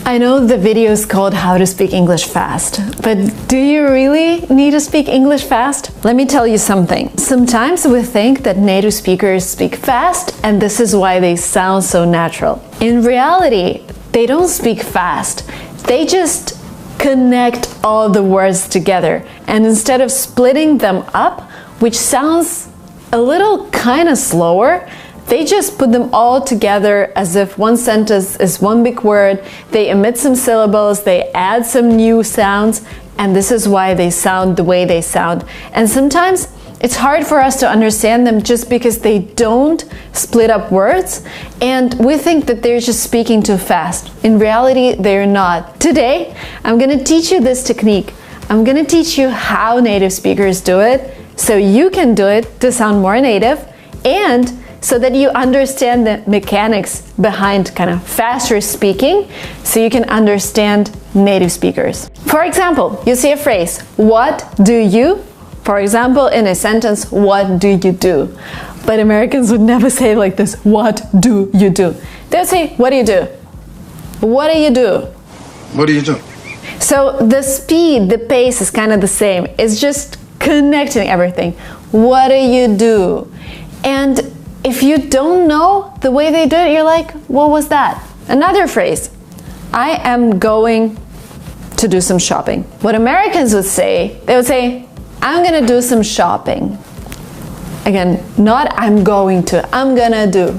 I know the video is called How to Speak English Fast, but do you really need to speak English fast? Let me tell you something. Sometimes we think that native speakers speak fast and this is why they sound so natural. In reality, they don't speak fast. They just connect all the words together, and instead of splitting them up, which sounds a little kind of slower, they just put them all together as if one sentence is one big word. They omit some syllables, they add some new sounds, and this is why they sound the way they sound. And sometimes it's hard for us to understand them just because they don't split up words, and we think that they're just speaking too fast. In reality, they're not. Today, I'm gonna teach you this technique. I'm gonna teach you how native speakers do it, so you can do it to sound more native, and so that you understand the mechanics behind kind of faster speaking, so you can understand native speakers. For example, you see a phrase, what do you? For example, in a sentence, what do you do? But Americans would never say it like this, what do you do? They would say, what do you do? What do you do? What do you do? So the speed, the pace is kind of the same. It's just connecting everything. What do you do? And if you don't know the way they do it, you're like, what was that? Another phrase, I am going to do some shopping. What Americans would say, they would say, I'm gonna do some shopping. Again, not I'm going to, I'm gonna do.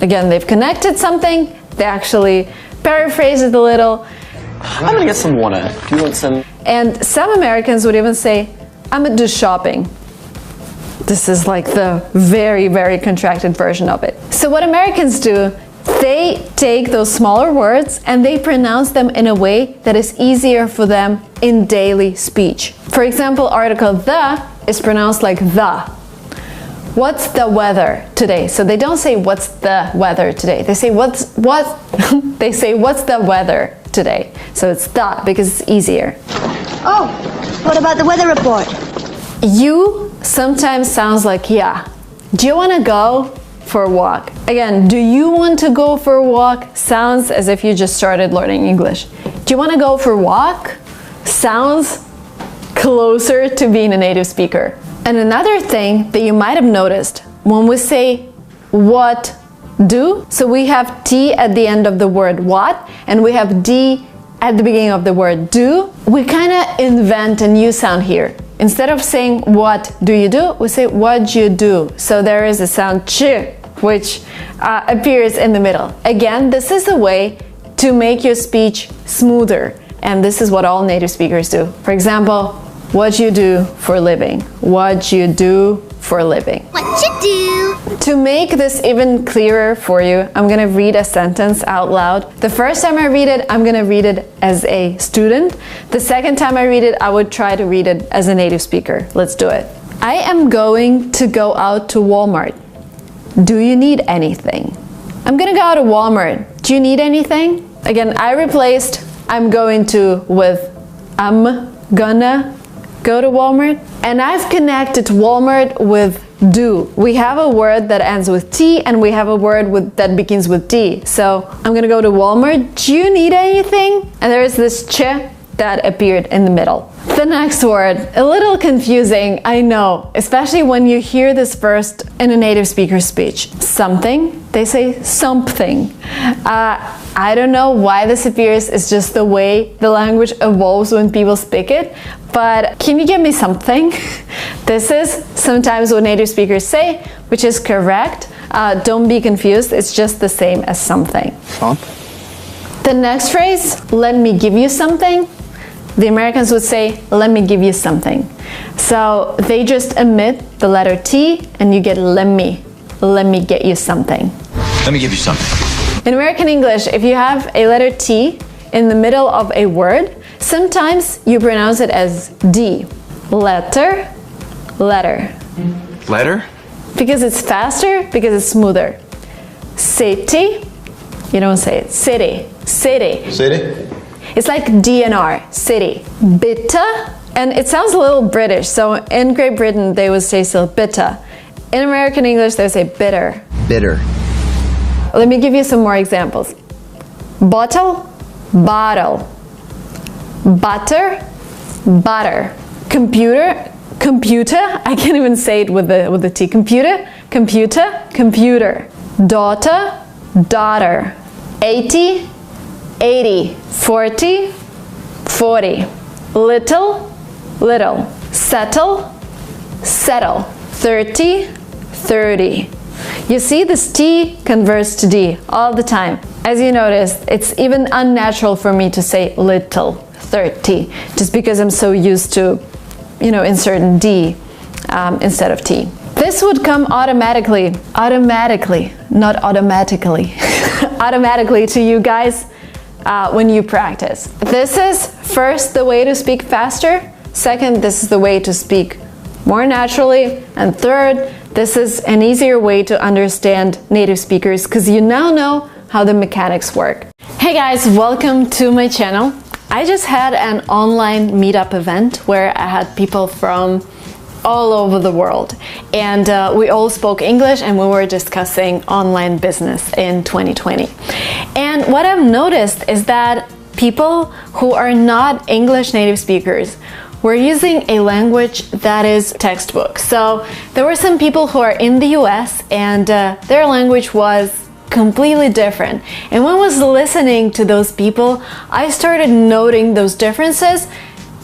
Again, they've connected something, they actually paraphrase it a little. I'm gonna get some water. Do you want some? And some Americans would even say, I'm gonna do shopping. This is like the very, very contracted version of it. So what Americans do, they take those smaller words and they pronounce them in a way that is easier for them in daily speech. For example, article the is pronounced like the. What's the weather today? So they don't say what's the weather today. They say they say what's the weather today. So it's the because it's easier. Oh, what about the weather report? You sometimes sounds like yeah. Do you want to go for a walk? Again, do you want to go for a walk sounds as if you just started learning English. Do you want to go for a walk? Sounds closer to being a native speaker. And another thing that you might have noticed when we say what do, so we have T at the end of the word what, and we have D at the beginning of the word do, we kind of invent a new sound here. Instead of saying what do you do, we say what you do. So there is a sound ch, which appears in the middle. Again, this is a way to make your speech smoother, and this is what all native speakers do. For example, what you do for a living. What you do for a living. What you do? To make this even clearer for you, I'm gonna read a sentence out loud. The first time I read it, I'm gonna read it as a student. The second time I read it, I would try to read it as a native speaker. Let's do it. I am going to go out to Walmart. Do you need anything? I'm gonna go out to Walmart. Do you need anything? Again, I replaced I'm going to with I'm gonna go to Walmart, and I've connected Walmart with do. We have a word that ends with T and we have a word that begins with D. So I'm gonna go to Walmart. Do you need anything? And there's this ch that appeared in the middle. The next word, a little confusing, I know, especially when you hear this first in a native speaker speech. Something, they say something. I don't know why this appears, it's just the way the language evolves when people speak it, but can you give me something? This is sometimes what native speakers say, which is correct. Don't be confused, it's just the same as something. The next phrase, let me give you something. The Americans would say, let me give you something. So they just omit the letter T and you get let me get you something. Let me give you something. In American English, if you have a letter T in the middle of a word, sometimes you pronounce it as D. Letter, letter. Letter? Because it's faster, because it's smoother. City, you don't say it. City, city. City? It's like DNR, city. Bitter, and it sounds a little British, so in Great Britain they would say still bitter. In American English they would say bitter. Bitter. Let me give you some more examples. Bottle, bottle, butter, butter, computer, computer, I can't even say it with the T, computer, computer, computer, daughter, daughter, 80, 80, 40, 40, little, little, settle, settle, 30, 30. You see, this T converts to D all the time. As you noticed, it's even unnatural for me to say little, 30, just because I'm so used to, inserting D instead of T. This would come automatically, not automatically, automatically to you guys when you practice. This is first the way to speak faster. Second, this is the way to speak more naturally. And third, this is an easier way to understand native speakers because you now know how the mechanics work. Hey guys, welcome to my channel. I just had an online meetup event where I had people from all over the world, and we all spoke English and we were discussing online business in 2020. And what I've noticed is that people who are not English native speakers were using a language that is textbook. So there were some people who are in the US and their language was completely different. And when I was listening to those people, I started noting those differences,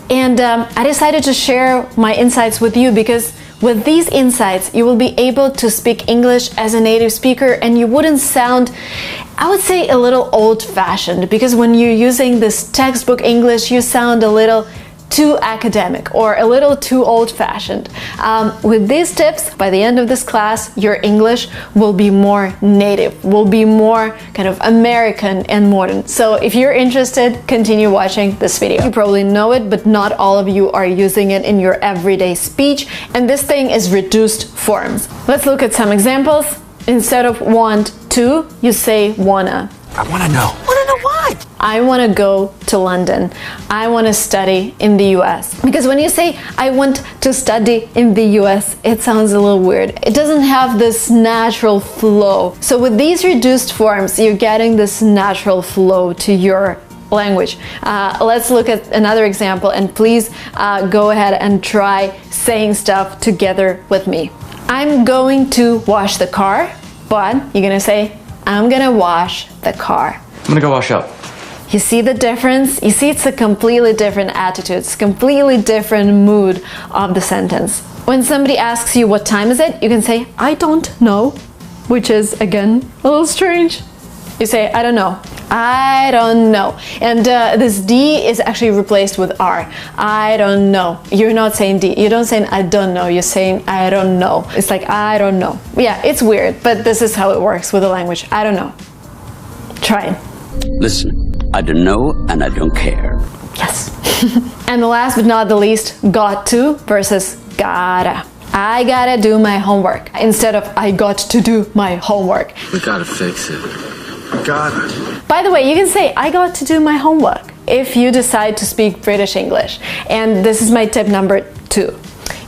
and I decided to share my insights with you, because with these insights you will be able to speak English as a native speaker and you wouldn't sound, I would say, a little old-fashioned, because when you're using this textbook English you sound a little too academic or a little too old-fashioned. With these tips, by the end of this class, your English will be more native, will be more kind of American and modern. So if you're interested, continue watching this video. You probably know it, but not all of you are using it in your everyday speech, and this thing is reduced forms. Let's look at some examples. Instead of want to, you say wanna. I want to know. Wanna know what? I want to go to London. I want to study in the US. Because when you say I want to study in the US, it sounds a little weird. It doesn't have this natural flow. So with these reduced forms, you're getting this natural flow to your language. Let's look at another example, and please go ahead and try saying stuff together with me. I'm going to wash the car, but you're gonna say I'm gonna wash the car. I'm gonna go wash up. You see the difference? You see, it's a completely different attitude. It's a completely different mood of the sentence. When somebody asks you what time is it, you can say, I don't know, which is, again, a little strange. You say, I don't know. I don't know. And this D is actually replaced with R. I don't know. You're not saying D. You don't say I don't know. You're saying I don't know. It's like I don't know. Yeah, it's weird, but this is how it works with the language. I don't know. Try it. Listen, I don't know and I don't care. Yes. And the last but not the least, got to versus gotta. I gotta do my homework instead of I got to do my homework. We gotta fix it. Gotta. By the way, you can say I got to do my homework if you decide to speak British English. And this is my tip number 2.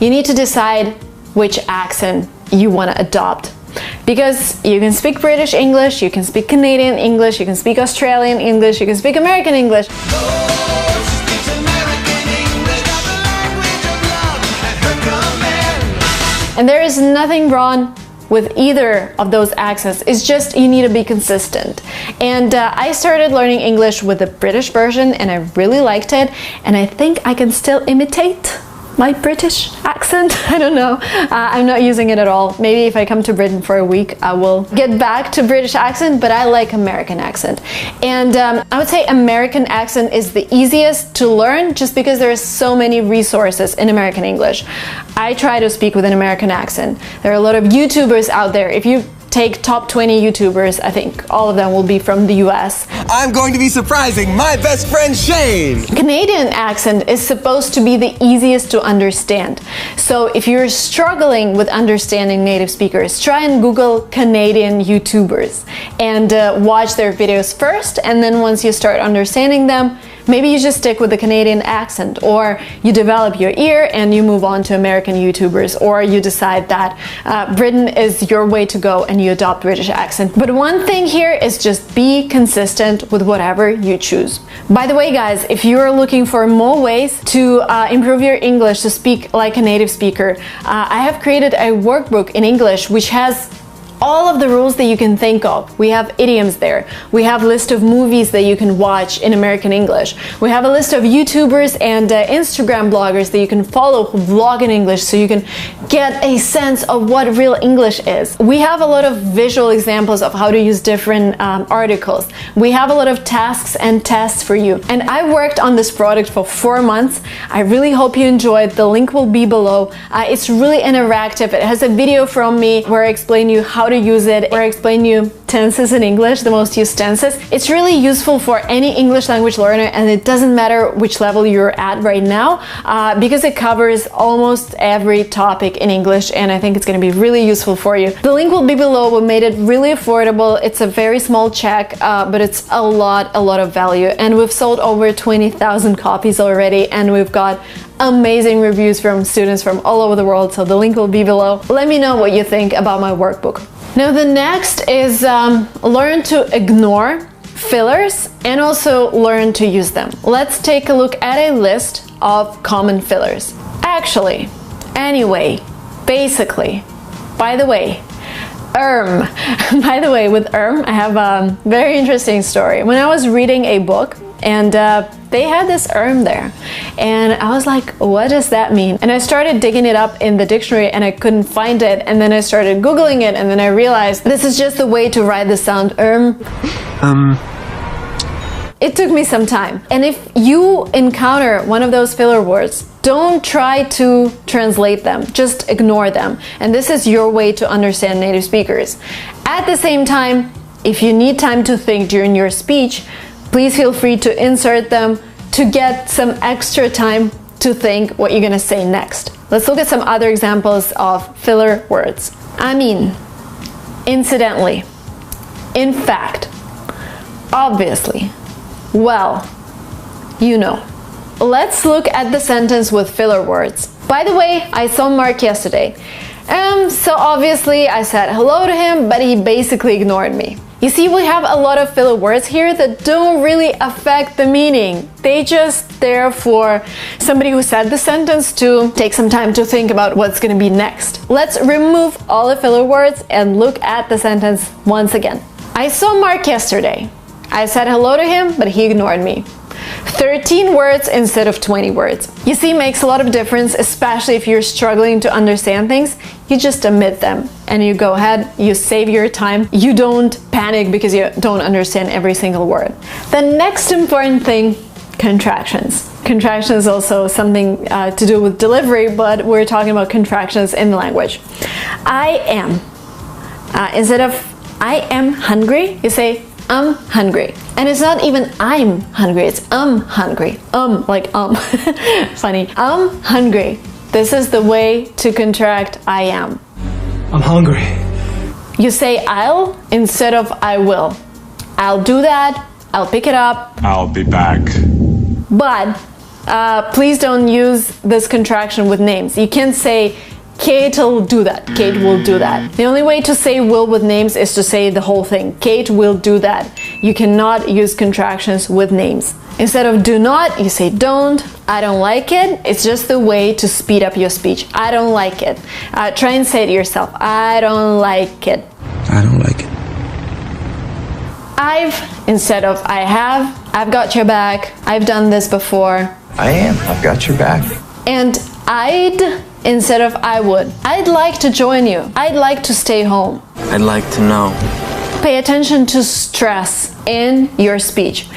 You need to decide which accent you want to adopt. Because you can speak British English, you can speak Canadian English, you can speak Australian English, you can speak American English. And there is nothing wrong with either of those accents. It's just you need to be consistent. And I started learning English with the British version and I really liked it, and I think I can still imitate my British accent. I don't know. I'm not using it at all. Maybe if I come to Britain for a week, I will get back to British accent, but I like American accent. And I would say American accent is the easiest to learn just because there are so many resources in American English. I try to speak with an American accent. There are a lot of YouTubers out there. If you take top 20 YouTubers, I think all of them will be from the US. I'm going to be surprising my best friend Shane! Canadian accent is supposed to be the easiest to understand. So if you're struggling with understanding native speakers, try and Google Canadian YouTubers and watch their videos first, and then once you start understanding them, Maybe you just stick with the Canadian accent, or you develop your ear and you move on to American YouTubers, or you decide that Britain is your way to go and you adopt British accent. But one thing here is just be consistent with whatever you choose. By the way, guys, if you're looking for more ways to improve your English to speak like a native speaker, I have created a workbook in English which has all of the rules that you can think of. We have idioms there. We have a list of movies that you can watch in American English. We have a list of YouTubers and Instagram bloggers that you can follow who vlog in English, so you can get a sense of what real English is. We have a lot of visual examples of how to use different articles. We have a lot of tasks and tests for you. And I worked on this product for 4 months. I really hope you enjoyed. The link will be below. It's really interactive. It has a video from me where I explain you how to use it, where I explain you tenses in English, the most used tenses. It's really useful for any English language learner, and it doesn't matter which level you're at right now, because it covers almost every topic in English, and I think it's going to be really useful for you. The link will be below. We made it really affordable. It's a very small check, but it's a lot of value, and we've sold over 20,000 copies already, and we've got amazing reviews from students from all over the world, so the link will be below. Let me know what you think about my workbook. Now the next is learn to ignore fillers and also learn to use them. Let's take a look at a list of common fillers. Actually, anyway, basically, by the way, by the way, with I have a very interesting story. When I was reading a book, and they had this there, and I was like, what does that mean? And I started digging it up in the dictionary and I couldn't find it, and then I started googling it, and then I realized this is just the way to write the sound It took me some time, and if you encounter one of those filler words, don't try to translate them, just ignore them. And this is your way to understand native speakers. At the same time, if you need time to think during your speech, please feel free to insert them to get some extra time to think what you're gonna say next. Let's look at some other examples of filler words. I mean, incidentally, in fact, obviously, well, you know. Let's look at the sentence with filler words. By the way, I saw Mark yesterday. So obviously I said hello to him, but he basically ignored me. You see, we have a lot of filler words here that don't really affect the meaning. They just there for somebody who said the sentence to take some time to think about what's going to be next. Let's remove all the filler words and look at the sentence once again. I saw Mark yesterday. I said hello to him, but he ignored me. 13 words instead of 20 words. You see, it makes a lot of difference, especially if you're struggling to understand things. You just omit them and you go ahead, you save your time. You don't panic because you don't understand every single word. The next important thing, contractions. Contractions is also something to do with delivery, but we're talking about contractions in the language. I am. Instead of I am hungry, you say I'm hungry. And it's not even I'm hungry, it's hungry. Like Funny. I'm hungry. This is the way to contract I am. I'm hungry. You say I'll instead of I will. I'll do that, I'll pick it up. I'll be back. But please don't use this contraction with names. You can't say Kate will do that. Kate will do that. The only way to say will with names is to say the whole thing. Kate will do that. You cannot use contractions with names. Instead of do not, you say don't. I don't like it. It's just the way to speed up your speech. I don't like it. Try and say it yourself. I don't like it. I don't like it. I've instead of I have. I've got your back. I've done this before. I am. I've got your back. And I'd instead of I would. I'd like to join you. I'd like to stay home. I'd like to know. Pay attention to stress in your speech.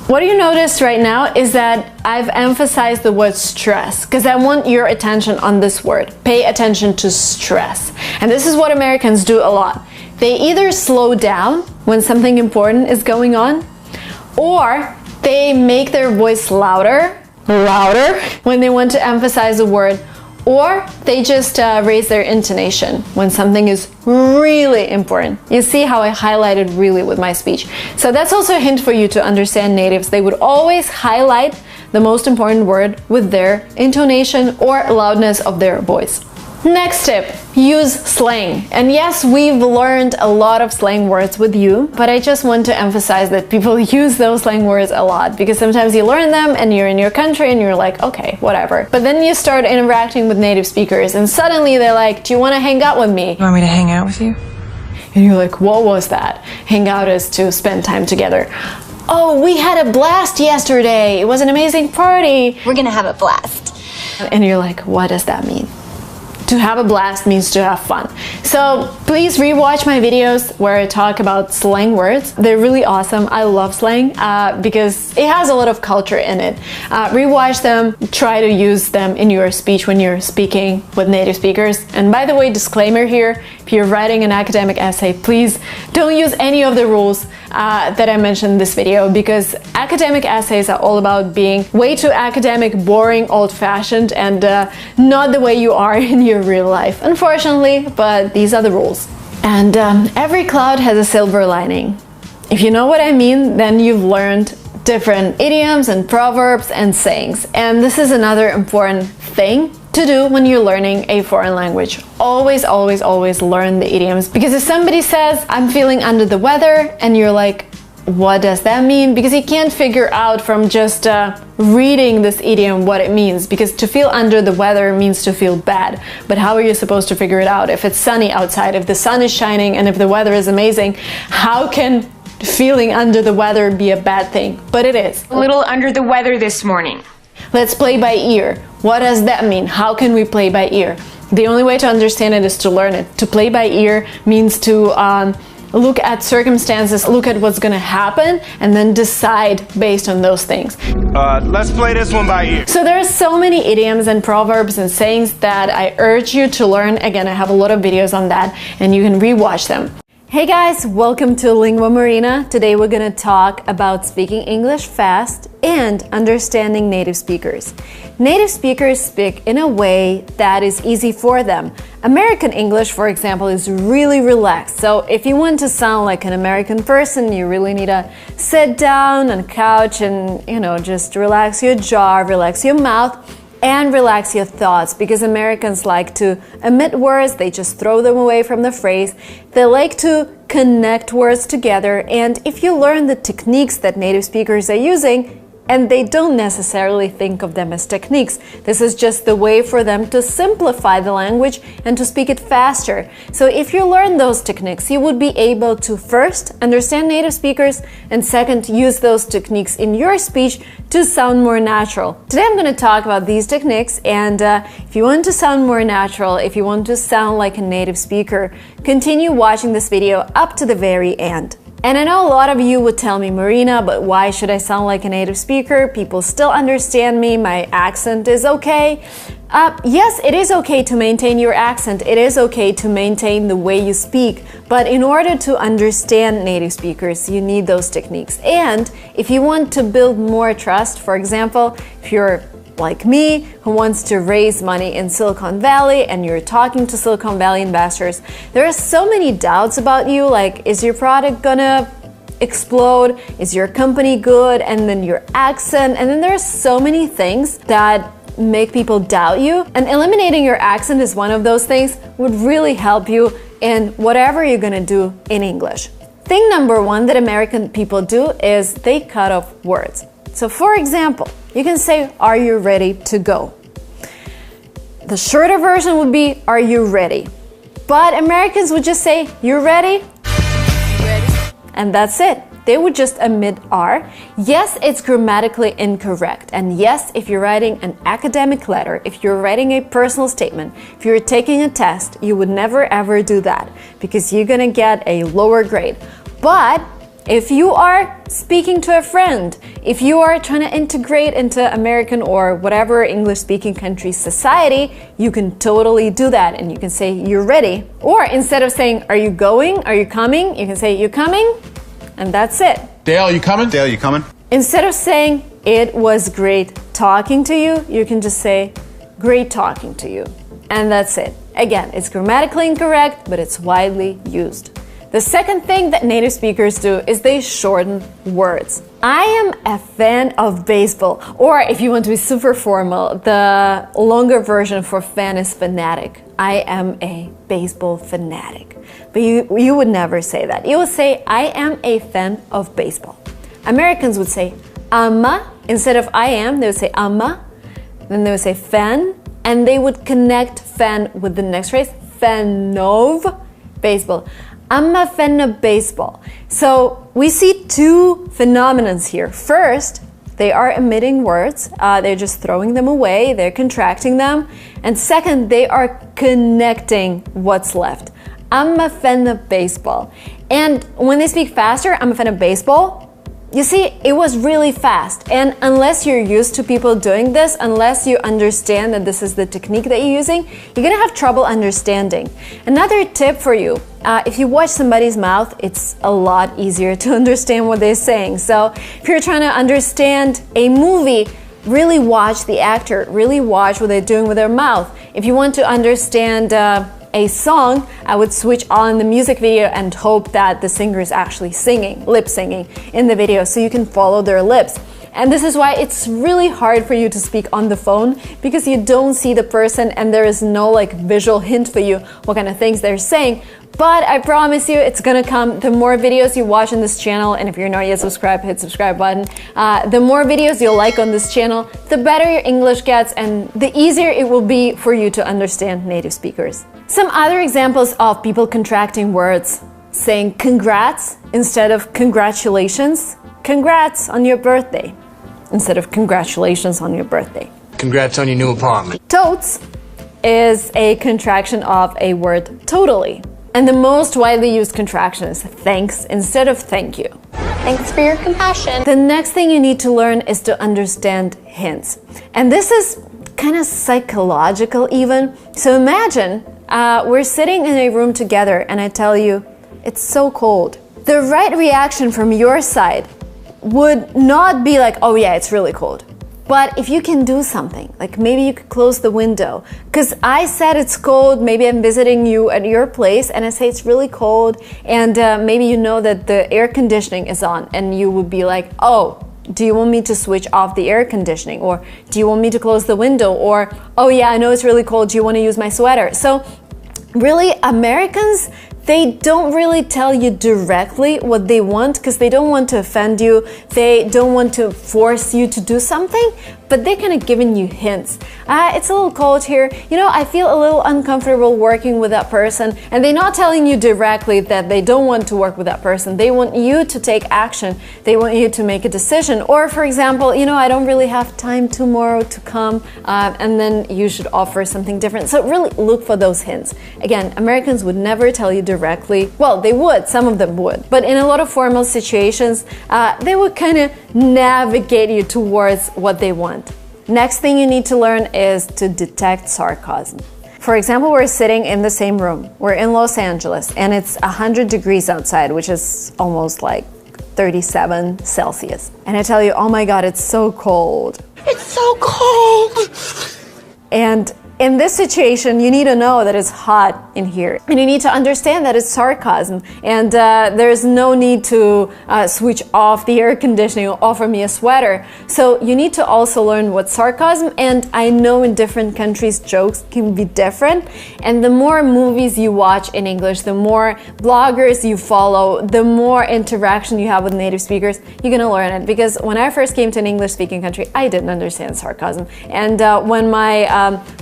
What you notice right now is that I've emphasized the word stress because I want your attention on this word. Pay attention to stress. And this is what Americans do a lot. They either slow down when something important is going on, or they make their voice louder when they want to emphasize a word, or they just raise their intonation when something is really important. You see how I highlighted really with my speech. So that's also a hint for you to understand natives. They would always highlight the most important word with their intonation or loudness of their voice. Next tip, use slang. And yes, we've learned a lot of slang words with you, but I just want to emphasize that people use those slang words a lot because sometimes you learn them and you're in your country and you're like, okay, whatever. But then you start interacting with native speakers and suddenly they're like, do you want to hang out with me? You want me to hang out with you? And you're like, what was that? Hang out is to spend time together. Oh, we had a blast yesterday. It was an amazing party. We're gonna have a blast. And you're like, what does that mean? To have a blast means to have fun. So please rewatch my videos where I talk about slang words. They're really awesome. I love slang because it has a lot of culture in it. Rewatch them, try to use them in your speech when you're speaking with native speakers. And by the way, disclaimer here, if you're writing an academic essay, please don't use any of the rules that I mentioned in this video, because academic essays are all about being way too academic, boring, old-fashioned, and not the way you are in your real life, unfortunately, but these are the rules. And every cloud has a silver lining. If you know what I mean, then you've learned different idioms and proverbs and sayings. And this is another important thing to do when you're learning a foreign language. Always, always, always learn the idioms. Because if somebody says, I'm feeling under the weather, and you're like, what does that mean? Because you can't figure out from just reading this idiom what it means, because to feel under the weather means to feel bad. But how are you supposed to figure it out? If it's sunny outside, if the sun is shining, and if the weather is amazing, how can feeling under the weather be a bad thing? But it is. A little under the weather this morning. Let's play by ear. What does that mean? How can we play by ear? The only way to understand it is to learn it. To play by ear means to look at circumstances, look at what's gonna happen, and then decide based on those things. Let's play this one by ear. So there are so many idioms and proverbs and sayings that I urge you to learn. Again, I have a lot of videos on that, and you can rewatch them. Hey guys, welcome to Lingua Marina. Today we're gonna talk about speaking English fast and understanding native speakers. Native speakers speak in a way that is easy for them. American English, for example, is really relaxed. So if you want to sound like an American person, you really need to sit down on a couch and, just relax your jaw, relax your mouth, and relax your thoughts, because Americans like to omit words, they just throw them away from the phrase. They like to connect words together, and if you learn the techniques that native speakers are using, and they don't necessarily think of them as techniques. This is just the way for them to simplify the language and to speak it faster. So if you learn those techniques, you would be able to first understand native speakers, and second, use those techniques in your speech to sound more natural. Today I'm going to talk about these techniques, and if you want to sound more natural, if you want to sound like a native speaker, continue watching this video up to the very end. And I know a lot of you would tell me, Marina, but why should I sound like a native speaker? People still understand me, my accent is okay. Yes, it is okay to maintain your accent, it is okay to maintain the way you speak, but in order to understand native speakers, you need those techniques. And if you want to build more trust, for example, if you're like me, who wants to raise money in Silicon Valley and you're talking to Silicon Valley investors, there are so many doubts about you, like, is your product gonna explode? Is your company good? And then your accent, and then there are so many things that make people doubt you, and eliminating your accent is one of those things, would really help you in whatever you're gonna do in English. Thing number one that American people do is they cut off words. So for example, you can say, are you ready to go? The shorter version would be, are you ready? But Americans would just say, you ready? And that's it. They would just omit R. Yes, it's grammatically incorrect. And yes, if you're writing an academic letter, if you're writing a personal statement, if you're taking a test, you would never ever do that, because you're gonna get a lower grade. But if you are speaking to a friend, if you are trying to integrate into American or whatever English-speaking country's society, you can totally do that, and you can say, you're ready. Or instead of saying, are you going? Are you coming? You can say, you coming? And that's it. Dale, you coming? Dale, you coming? Instead of saying, it was great talking to you, you can just say, great talking to you. And that's it. Again, it's grammatically incorrect, but it's widely used. The second thing that native speakers do is they shorten words. I am a fan of baseball, or if you want to be super formal, the longer version for fan is fanatic. I am a baseball fanatic. But you would never say that. You would say, I am a fan of baseball. Americans would say, ama, instead of I am, they would say ama, then they would say fan, and they would connect fan with the next phrase, fan of baseball. I'm a fan of baseball. So we see two phenomena here. First, they are omitting words. They're just throwing them away. They're contracting them. And second, they are connecting what's left. I'm a fan of baseball. And when they speak faster, I'm a fan of baseball, you see, it was really fast. And unless you're used to people doing this, unless you understand that this is the technique that you're using, you're gonna have trouble understanding. Another tip for you, if you watch somebody's mouth, it's a lot easier to understand what they're saying. So if you're trying to understand a movie, really watch the actor, really watch what they're doing with their mouth. If you want to understand a song, I would switch on the music video and hope that the singer is actually singing, lip singing in the video, so you can follow their lips. And this is why it's really hard for you to speak on the phone, because you don't see the person and there is no like visual hint for you what kind of things they're saying. But I promise you it's gonna come. The more videos you watch on this channel, and if you're not yet subscribed, hit subscribe button. The more videos you'll like on this channel, the better your English gets and the easier it will be for you to understand native speakers. Some other examples of people contracting words, saying congrats instead of congratulations. Congrats on your birthday instead of congratulations on your birthday. Congrats on your new apartment. Totes is a contraction of a word totally. And the most widely used contraction is thanks instead of thank you. Thanks for your compassion. The next thing you need to learn is to understand hints. And this is kind of psychological even. So imagine we're sitting in a room together and I tell you, it's so cold. The right reaction from your side would not be like, oh yeah, it's really cold. But if you can do something, like maybe you could close the window, because I said it's cold, maybe I'm visiting you at your place and I say it's really cold, and maybe you know that the air conditioning is on and you would be like, oh, do you want me to switch off the air conditioning? Or do you want me to close the window? Or, oh yeah, I know it's really cold, do you want to use my sweater? So really, Americans, they don't really tell you directly what they want because they don't want to offend you. They don't want to force you to do something, but they're kind of giving you hints. It's a little cold here. You know, I feel a little uncomfortable working with that person. And they're not telling you directly that they don't want to work with that person. They want you to take action. They want you to make a decision. Or for example, you know, I don't really have time tomorrow to come, and then you should offer something different. So really look for those hints. Again, Americans would never tell you directly. Well, they would, some of them would. But in a lot of formal situations, they would kind of navigate you towards what they want. Next thing you need to learn is to detect sarcasm. For example, we're sitting in the same room. We're in Los Angeles and it's 100 degrees outside, which is almost like 37 Celsius. And I tell you, oh my God, it's so cold. It's so cold! And in this situation, you need to know that it's hot in here. And you need to understand that it's sarcasm. And there's no need to switch off the air conditioning or offer me a sweater. So you need to also learn what's sarcasm. And I know in different countries, jokes can be different. And the more movies you watch in English, the more bloggers you follow, the more interaction you have with native speakers, you're gonna learn it. Because when I first came to an English-speaking country, I didn't understand sarcasm. And when my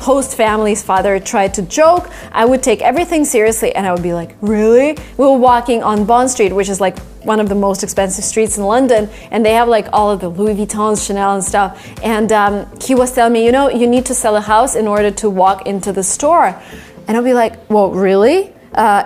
host family's father tried to joke, I would take everything seriously and I would be like, really? We were walking on Bond Street, which is like one of the most expensive streets in London, and they have like all of the Louis Vuittons, Chanel and stuff. And he was telling me, you know, you need to sell a house in order to walk into the store. And I'll be like, well, really?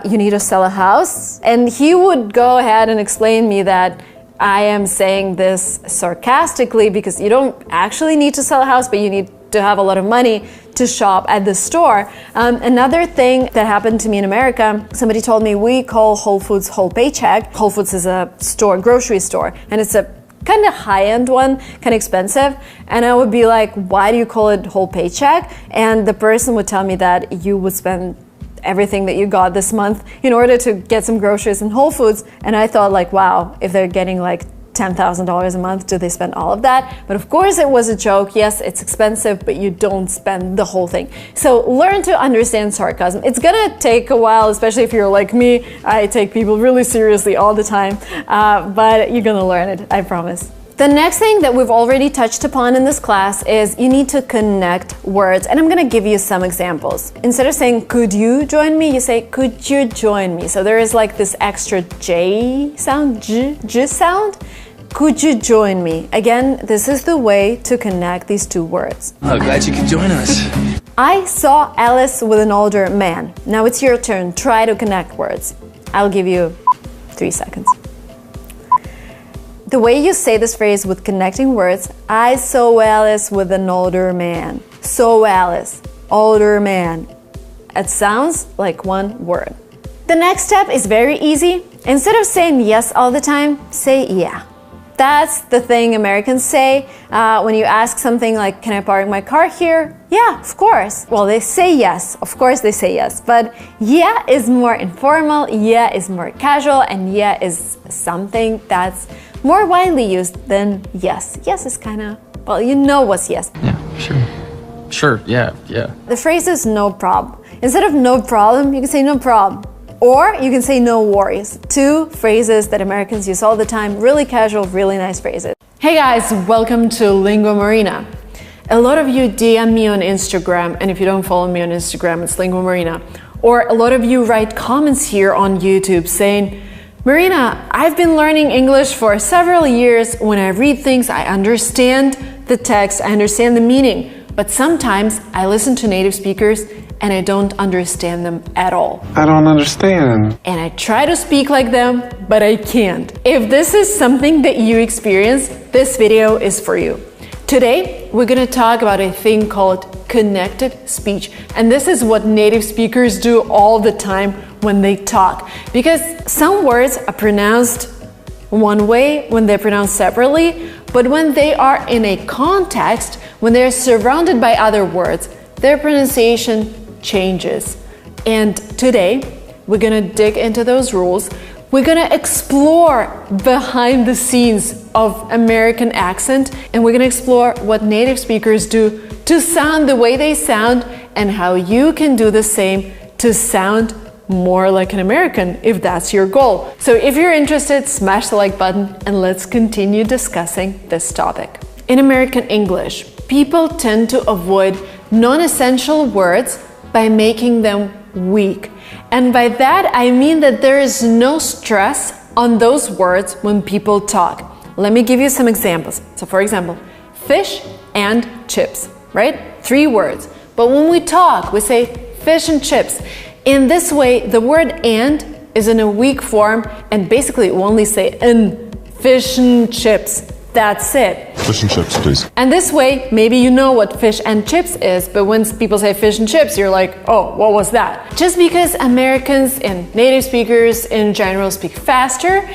You need to sell a house? And he would go ahead and explain me that I am saying this sarcastically because you don't actually need to sell a house, but you need to have a lot of money to shop at the store. Another thing that happened to me in America, somebody told me we call Whole Foods Whole Paycheck. Whole Foods is a store, grocery store, and it's a kind of high-end one, kind of expensive. And I would be like, why do you call it whole paycheck? And the person would tell me that you would spend everything that you got this month in order to get some groceries in Whole Foods. And I thought like, wow, if they're getting like $10,000 a month, do they spend all of that? But of course it was a joke. Yes, it's expensive, but you don't spend the whole thing. So learn to understand sarcasm. It's gonna take a while, especially if you're like me. I take people really seriously all the time, but you're gonna learn it, I promise. The next thing that we've already touched upon in this class is you need to connect words, and I'm gonna give you some examples. Instead of saying, could you join me, you say, could you join me? So there is like this extra J sound, J sound. Could you join me? Again, this is the way to connect these two words. Oh, glad you could join us. I saw Alice with an older man. Now it's your turn. Try to connect words. I'll give you 3 seconds. The way you say this phrase with connecting words, I saw Alice with an older man. Saw Alice, older man. It sounds like one word. The next step is very easy. Instead of saying yes all the time, say yeah. That's the thing Americans say when you ask something like, can I park my car here? Yeah, of course. Well, they say yes. Of course they say yes. But yeah is more informal, yeah is more casual, and yeah is something that's more widely used than yes. Yes is kind of, well, you know what's yes. Yeah, sure. Sure, yeah. The phrase is no problem. Instead of no problem, you can say no problem. Or you can say no worries. 2 phrases that Americans use all the time, really casual, really nice phrases. Hey guys, welcome to Lingua Marina. A lot of you DM me on Instagram, and if you don't follow me on Instagram, it's Lingua Marina. Or a lot of you write comments here on YouTube saying, Marina, I've been learning English for several years. When I read things, I understand the text, I understand the meaning. But sometimes I listen to native speakers and I don't understand them at all. I don't understand. And I try to speak like them, but I can't. If this is something that you experience, this video is for you. Today, we're gonna talk about a thing called connected speech. And this is what native speakers do all the time when they talk. Because some words are pronounced one way when they're pronounced separately, but when they are in a context, when they're surrounded by other words, their pronunciation changes. And today, we're gonna dig into those rules. We're gonna explore behind the scenes of American accent, and we're gonna explore what native speakers do to sound the way they sound and how you can do the same to sound more like an American if that's your goal. So if you're interested, smash the like button and let's continue discussing this topic. In American English, people tend to avoid non-essential words by making them weak. And by that, I mean that there is no stress on those words when people talk. Let me give you some examples. So for example, fish and chips, right? 3 words. But when we talk, we say fish and chips. In this way, the word and is in a weak form, and basically we only say "n", fish and chips. That's it. Fish and chips, please. And this way, maybe you know what fish and chips is, but when people say fish and chips, you're like, oh, what was that? Just because Americans and native speakers in general speak faster,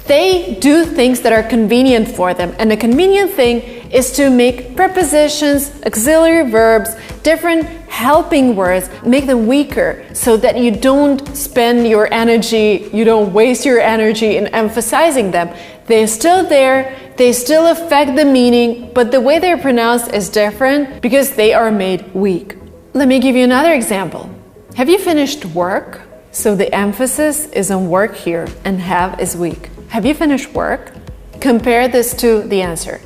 they do things that are convenient for them. And the convenient thing is to make prepositions, auxiliary verbs, different helping words, make them weaker so that you don't spend your energy, you don't waste your energy in emphasizing them. They're still there, they still affect the meaning, but the way they're pronounced is different because they are made weak. Let me give you another example. Have you finished work? So the emphasis is on work here and have is weak. Have you finished work? Compare this to the answer.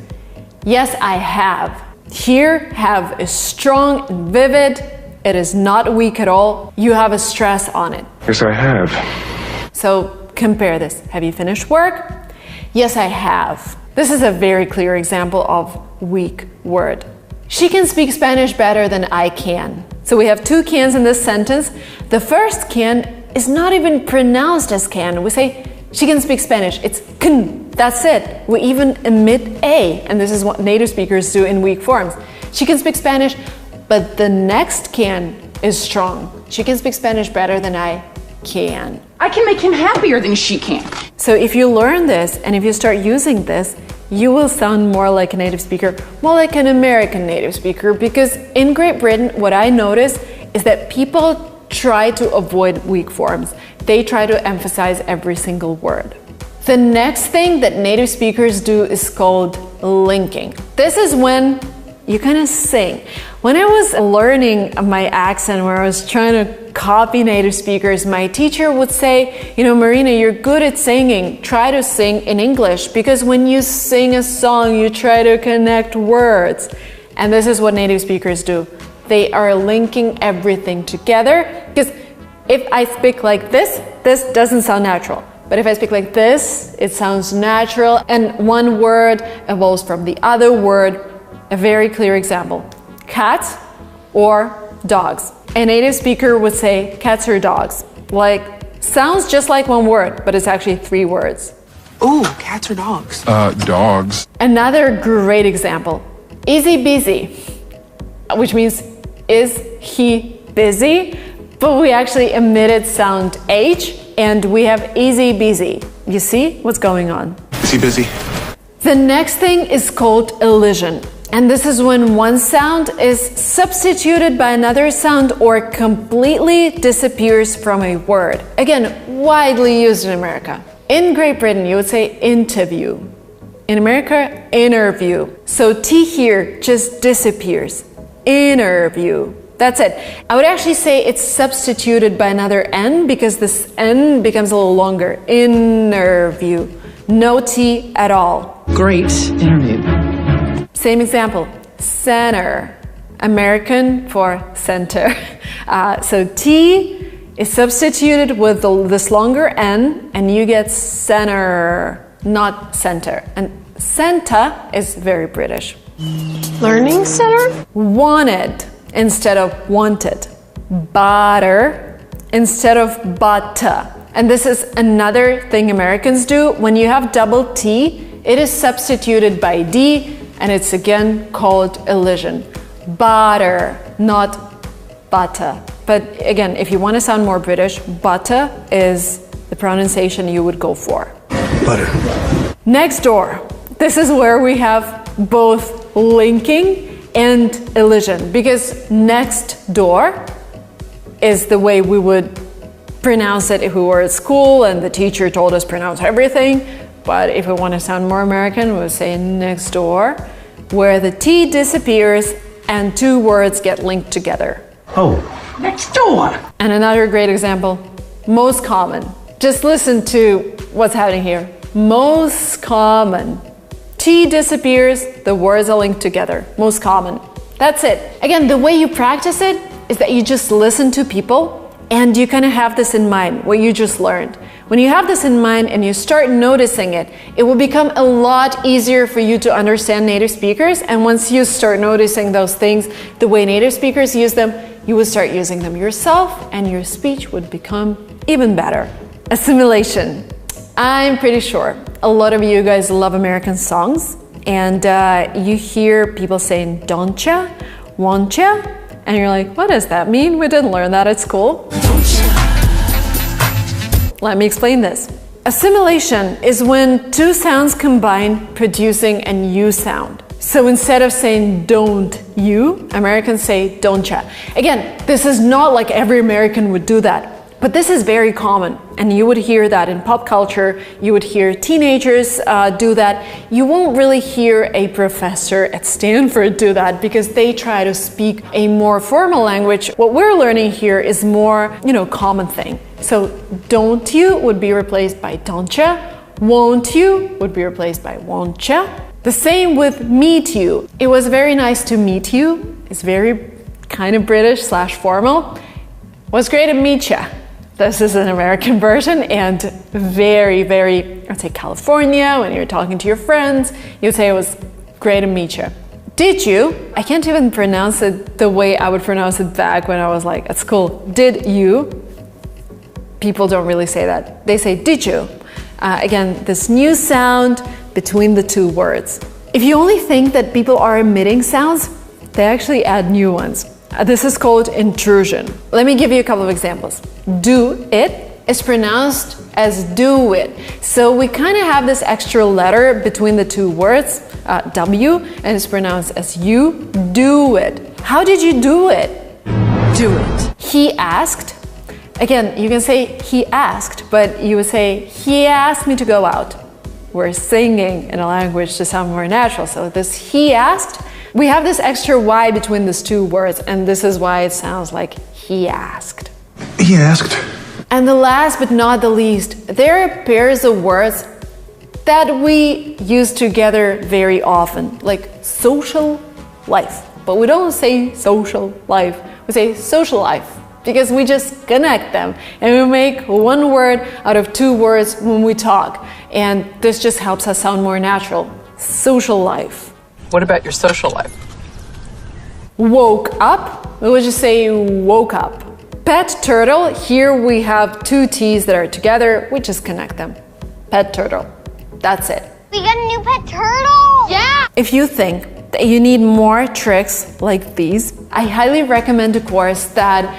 Yes, I have. Here, have is strong and vivid. It is not weak at all. You have a stress on it. Yes, I have. So compare this. Have you finished work? Yes, I have. This is a very clear example of weak word. She can speak Spanish better than I can. So we have 2 cans in this sentence. The first can is not even pronounced as can. We say, she can speak Spanish. It's can. That's it. We even emit a, and this is what native speakers do in weak forms. She can speak Spanish, but the next can is strong. She can speak Spanish better than I can. I can make him happier than she can. So if you learn this and if you start using this, you will sound more like a native speaker, more like an American native speaker, because in Great Britain, what I notice is that people try to avoid weak forms. They try to emphasize every single word. The next thing that native speakers do is called linking. This is when you kind of sing. When I was learning my accent, where I was trying to copy native speakers, my teacher would say, you know, Marina, you're good at singing. Try to sing in English, because when you sing a song, you try to connect words. And this is what native speakers do. They are linking everything together, because if I speak like this doesn't sound natural. But if I speak like this, it sounds natural, and one word evolves from the other word. A very clear example: cats or dogs. A native speaker would say cats or dogs. Like, sounds just like one word, but it's actually 3 words. Ooh, cats or dogs? Dogs. Another great example: easy busy, which means is he busy? But we actually omitted sound H, and we have easy busy. You see what's going on? Is he busy? The next thing is called elision. And this is when one sound is substituted by another sound or completely disappears from a word. Again, widely used in America. In Great Britain, you would say interview. In America, interview. So T here just disappears. Interview. That's it. I would actually say it's substituted by another N, because this N becomes a little longer. Interview. No T at all. Great interview. Same example, center, American for center. So T is substituted with this longer N, and you get center, not center. And center is very British. Learning center? Wanted instead of wanted. Butter instead of butter. And this is another thing Americans do. When you have double T, it is substituted by D, and it's again called elision. Butter, not butter. But again, if you want to sound more British, butter is the pronunciation you would go for. Butter. Next door. This is where we have both linking and elision, because next door is the way we would pronounce it if we were at school and the teacher told us pronounce everything. But if we want to sound more American, we'll say next door, where the T disappears and 2 words get linked together. Oh, next door. And another great example, most common. Just listen to what's happening here. Most common. T disappears, the words are linked together. Most common. That's it. Again, the way you practice it is that you just listen to people and you kind of have this in mind, what you just learned. When you have this in mind and you start noticing it, it will become a lot easier for you to understand native speakers. And once you start noticing those things, the way native speakers use them, you will start using them yourself, and your speech would become even better. Assimilation. I'm pretty sure a lot of you guys love American songs, and you hear people saying don'tcha, won'tcha, and you're like, what does that mean? We didn't learn that at school. Let me explain this. Assimilation is when 2 sounds combine, producing a new sound. So instead of saying don't you, Americans say don'tcha. Again, this is not like every American would do that, but this is very common, and you would hear that in pop culture. You would hear teenagers do that. You won't really hear a professor at Stanford do that, because they try to speak a more formal language. What we're learning here is more, common thing. So don't you would be replaced by don'tcha. Won't you would be replaced by won'tcha. The same with meet you. It was very nice to meet you. It's very kind of British / formal. Was great to meet ya. This is an American version, and very, very, I'd say California, when you're talking to your friends, you'd say it was great to meet you. Did you? I can't even pronounce it the way I would pronounce it back when I was like at school. Did you? People don't really say that. They say did you? Again, this new sound between the 2 words. If you only think that people are emitting sounds, they actually add new ones. This is called intrusion. Let me give you a couple of examples. Do it is pronounced as do it. So we kind of have this extra letter between the two words, W, and it's pronounced as you do it. How did you do it? Do it. He asked. Again, you can say he asked, but you would say he asked me to go out. We're singing in a language to sound more natural. So this he asked, we have this extra Y between these two words, and this is why it sounds like he asked. He asked. And the last but not the least, there are pairs of words that we use together very often, like social life. But we don't say social life, we say social life, because we just connect them and we make one word out of two words when we talk. And this just helps us sound more natural. Social life. What about your social life? Woke up, we would just say woke up. Pet turtle, here we have two T's that are together, we just connect them. Pet turtle, that's it. We got a new pet turtle! Yeah! If you think that you need more tricks like these, I highly recommend a course that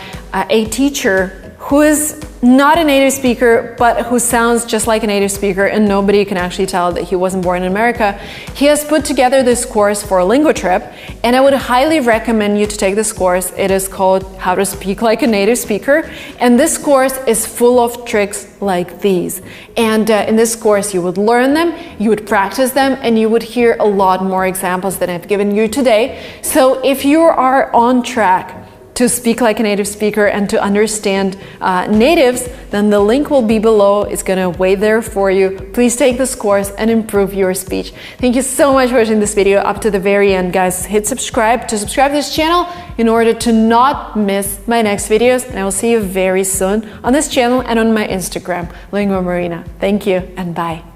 a teacher who is not a native speaker, but who sounds just like a native speaker and nobody can actually tell that he wasn't born in America. He has put together this course for a LingoTrip, and I would highly recommend you to take this course. It is called How to Speak Like a Native Speaker, and this course is full of tricks like these. And in this course, you would learn them, you would practice them, and you would hear a lot more examples than I've given you today. So if you are on track to speak like a native speaker and to understand natives, then the link will be below. It's gonna wait there for you. Please take this course and improve your speech. Thank you so much for watching this video up to the very end, guys. Hit subscribe to this channel in order to not miss my next videos, and I will see you very soon on this channel and on my Instagram, Lingua Marina. Thank you and bye.